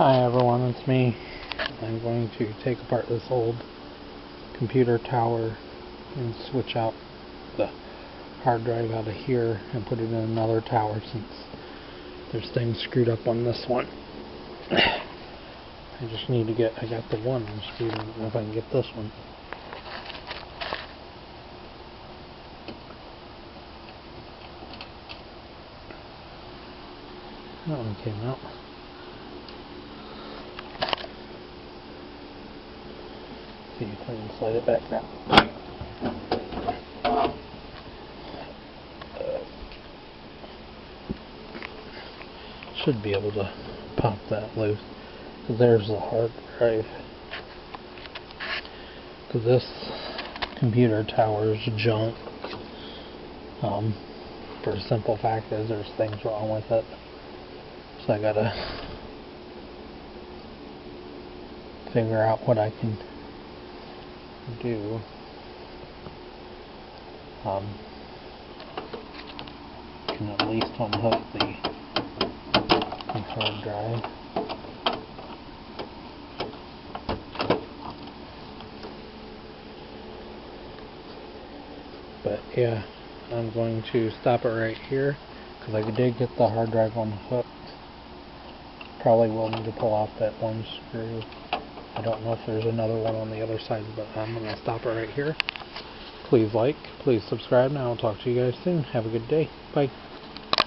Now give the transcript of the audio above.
Hi everyone, it's me. I'm going to take apart this old computer tower and switch out the hard drive out of here and put it in another tower since there's things screwed up on this one. I just need to get, I got the one screwed. I don't know if I can get this one. That one came out. See if I can slide it back now. Should be able to pop that loose. Because there's the hard drive. Because this computer tower is junk. For the simple fact is there's things wrong with it. So I gotta figure out what I can do. Can at least unhook the hard drive. But yeah, I'm going to stop it right here because I did get the hard drive unhooked. Probably will need to pull off that one screw. I don't know if there's another one on the other side, but I'm going to stop it right here. Please like, please subscribe, and I'll talk to you guys soon. Have a good day. Bye.